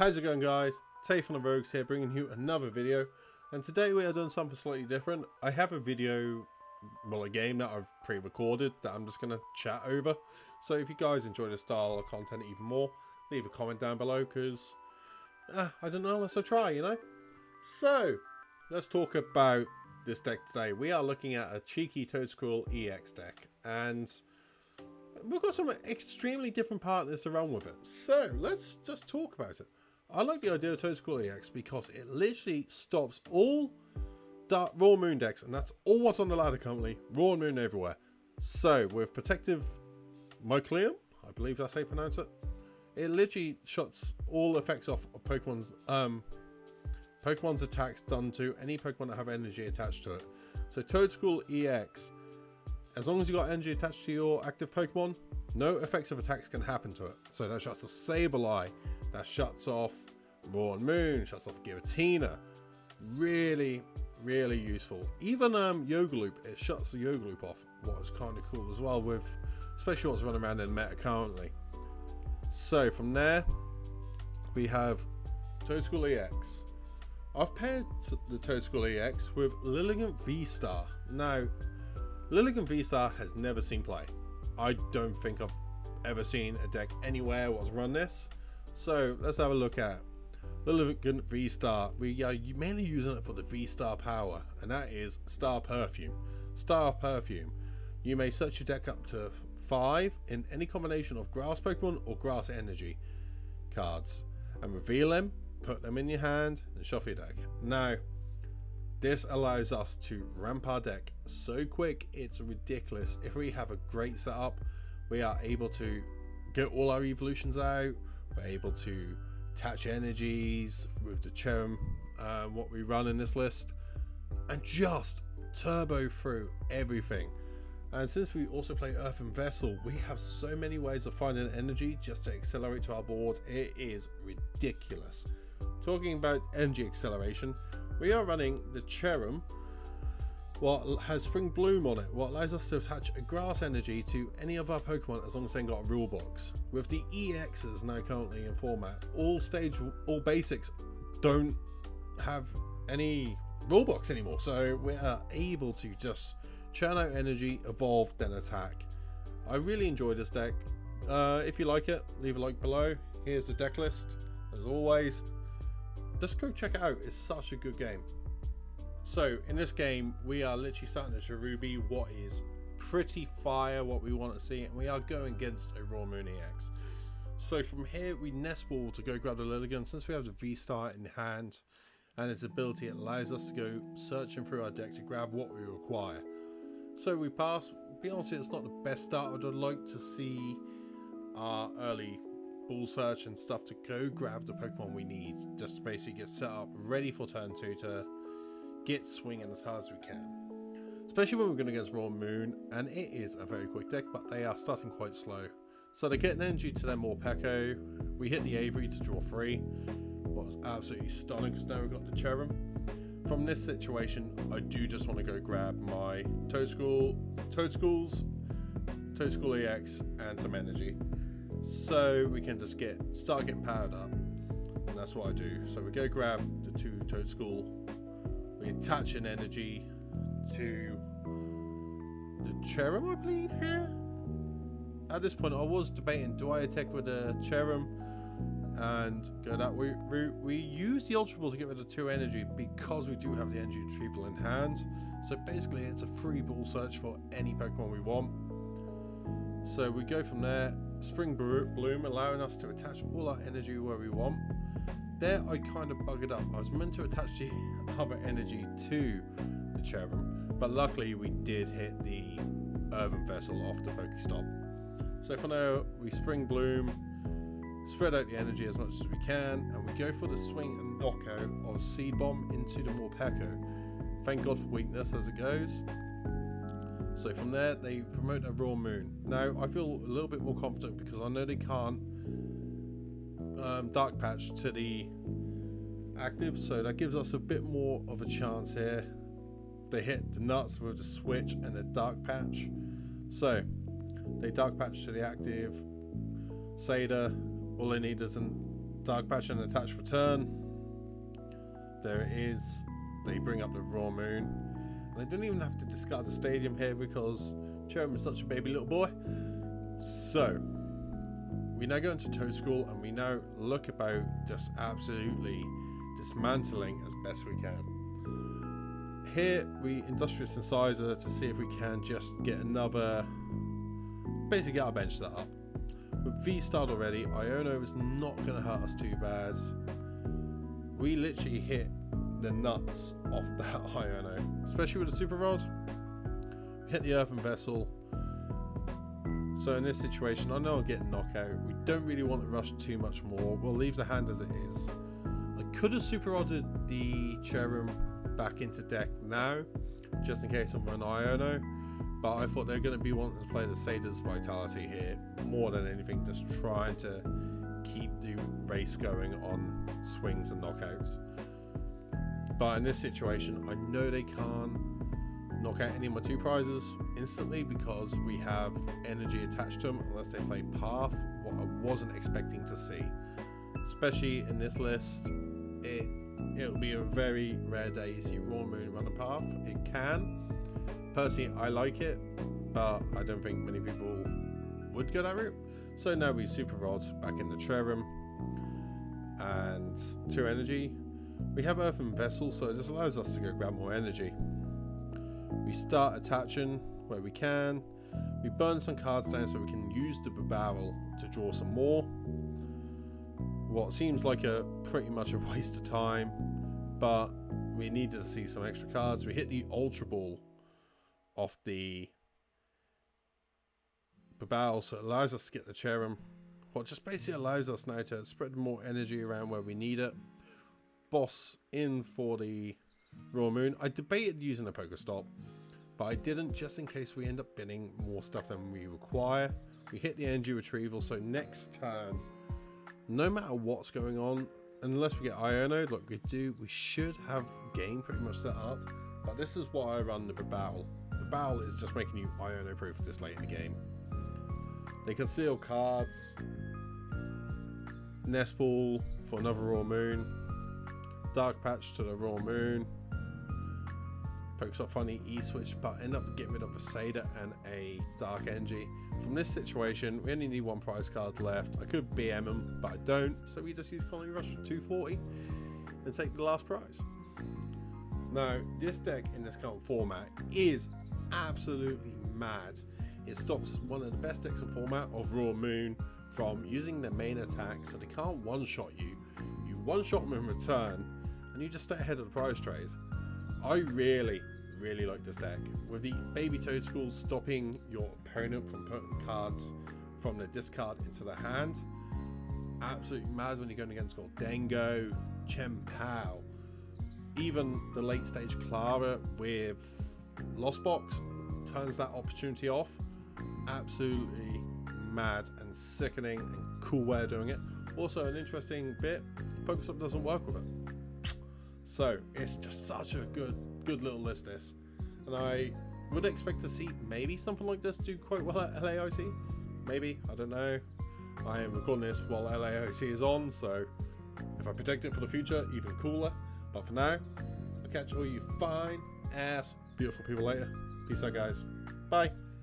How's it going, guys? Tay from the Rogues here, bringing you another video, and today we are doing something slightly different. I have a video, well, a game that I've pre-recorded that I'm just going to chat over. So if you guys enjoy this style of content even more, leave a comment down below, because I don't know unless I try, you know. So let's talk about this deck today. We are looking at a cheeky Toedscool EX deck, and we've got some extremely different partners to run with it. So let's just talk about it. I like the idea of Toedscool EX because it literally stops all dark raw moon decks, and that's all what's on the ladder currently. Raw moon everywhere. So with protective mycelium, I believe that's how you pronounce it, it literally shuts all effects off of Pokemon's attacks done to any Pokemon that have energy attached to it. So Toedscool EX, as long as you got energy attached to your active Pokemon, no effects of attacks can happen to it. So that shuts off Sableye, that shuts off Raw and Moon, shuts off Giratina. Really, really useful. Even Yogaloop, it shuts the Yogaloop off, what is kind of cool as well, with especially what's running around in meta currently. So from there, we have Toedscool EX. I've paired the Toedscool EX with Lilligant V ASR. Now, Lilligant V ASR has never seen play. I don't think I've ever seen a deck anywhere what's run this. So let's have a look at Lilligant V ASR. We are mainly using it for the VSTAR power, and that is Star Perfume. Star Perfume. You may search your deck up to 5 in any combination of grass Pokemon or grass energy cards, and reveal them, put them in your hand, and shuffle your deck. Now, this allows us to ramp our deck so quick, it's ridiculous. If we have a great setup, we are able to get all our evolutions out. We're able to attach energies with the Cherrim, what we run in this list, and just turbo through everything. And since we also play Earthen Vessel, we have so many ways of finding energy just to accelerate to our board. It is ridiculous. Talking about energy acceleration, we are running the Cherrim, what has Spring Bloom on it, what allows us to attach a grass energy to any of our Pokemon as long as they've got a rule box. With the EXs now currently in format, all basics don't have any rule box anymore, so we are able to just churn out energy, evolve, then attack. I really enjoy this deck. If you like it, leave a like below. Here's the deck list. As always, just go check it out. It's such a good game. So in this game, we are literally starting a Cherubi, what is pretty fire, what we want to see, and we are going against a Raw Moon EX. So from here, we Nest Ball to go grab the Lilligant. Since we have the VSTAR in hand and its ability, it allows us to go searching through our deck to grab what we require. So we pass. To be honest, it's not the best start. I'd like to see our early ball search and stuff to go grab the Pokemon we need, just to basically get set up ready for turn 2 to get swinging as hard as we can, especially when we're going against Raw Moon, and it is a very quick deck, but they are starting quite slow. So they're getting energy to their Morpeko. We hit the Avery to draw 3, what was absolutely stunning, because now we've got the Cherrim. From this situation, I do just want to go grab my Toedscool EX and some energy, so we can just start getting powered up, and that's what I do. So we go grab the 2 Toedscool. We attach an energy to the Cherrim, I believe, here. At this point, I was debating, do I attack with the Cherrim and go that route? We use the Ultra Ball to get rid of 2 energy because we do have the Energy Retrieval in hand. So basically, it's a free ball search for any Pokemon we want. So we go from there. Spring Bloom allowing us to attach all our energy where we want. There I kind of buggered up. I was meant to attach the other energy to the Cherrim, but luckily we did hit the Earthen Vessel off the Pokestop. So for now, we Spring Bloom, spread out the energy as much as we can, and we go for the swing and knockout of Seed Bomb into the Morpeko. Thank God for weakness as it goes. So from there, they promote a Raw Moon. Now I feel a little bit more confident because I know they can't Dark Patch to the active, so that gives us a bit more of a chance here. They hit the nuts with the switch and the Dark Patch, so they Dark Patch to the active Seda. All they need is an Dark Patch and attach for turn. There it is. They bring up the Raw Moon. And I don't even have to discard the stadium here because Cherrim is such a baby little boy. So, we now go into Toedscool and we now look about just absolutely dismantling as best we can. Here we Industrious Incisor to see if we can just get another, basically get our bench set up. With VSTAR already, Iono is not going to hurt us too bad. We literally hit the nuts off that Iono, especially with the Super Rod. We hit the Earthen Vessel. So in this situation, I know I'll get knockout. We don't really want to rush too much more. We'll leave the hand as it is. I could have Super Rodded the Cherrim back into deck now, just in case I'm an Iono. But I thought they're going to be wanting to play the Sada's Vitality here more than anything, just trying to keep the race going on swings and knockouts. But in this situation, I know they can't knock out any of my 2 prizes instantly because we have energy attached to them unless they play Path, what I wasn't expecting to see. Especially in this list, it'll be a very rare day you see Raw Moon run a Path. It can. Personally, I like it, but I don't think many people would go that route. So now we Super Rod back in the Cherrim and 2 energy. We have Earthen Vessel, so it just allows us to go grab more energy. We start attaching where we can. We burn some cards down so we can use the Bibarel to draw some more. What seems like pretty much a waste of time, but we needed to see some extra cards. We hit the Ultra Ball off the Bibarel, so it allows us to get the Cherrim. What just basically allows us now to spread more energy around where we need it. Boss in for the Raw Moon. I debated using a Pokestop, but I didn't, just in case we end up binning more stuff than we require. We hit the Energy Retrieval, so next turn, no matter what's going on, unless we get Iono, like we should have game pretty much set up. But this is why I run the Bibarel. The Bibarel is just making you Iono proof this late in the game. They conceal cards. Nest Ball for another Raw Moon. Dark Patch to the Raw Moon. Pokestop funny E-switch, but end up getting rid of a Sada and a Dark Energy. From this situation, we only need 1 prize card left. I could BM them, but I don't, so we just use Colony Rush for 240 and take the last prize. Now, this deck in this current format is absolutely mad. It stops one of the best decks in format of Raw Moon from using their main attack, so they can't one-shot you. You one-shot them in return, and you just stay ahead of the prize trade. I really like this deck. With the baby Toedscool stopping your opponent from putting cards from the discard into the hand. Absolutely mad when you're going against Dengo, Cherrim PAL, even the late stage Clara with Lost Box turns that opportunity off. Absolutely mad and sickening and cool way of doing it. Also an interesting bit, Pokestop doesn't work with it. So it's just such a good little list this. And I would expect to see maybe something like this do quite well at LAIC. Maybe, I don't know. I am recording this while LAIC is on, so if I predict it for the future, even cooler. But for now, I'll catch all you fine ass beautiful people later. Peace out guys. Bye.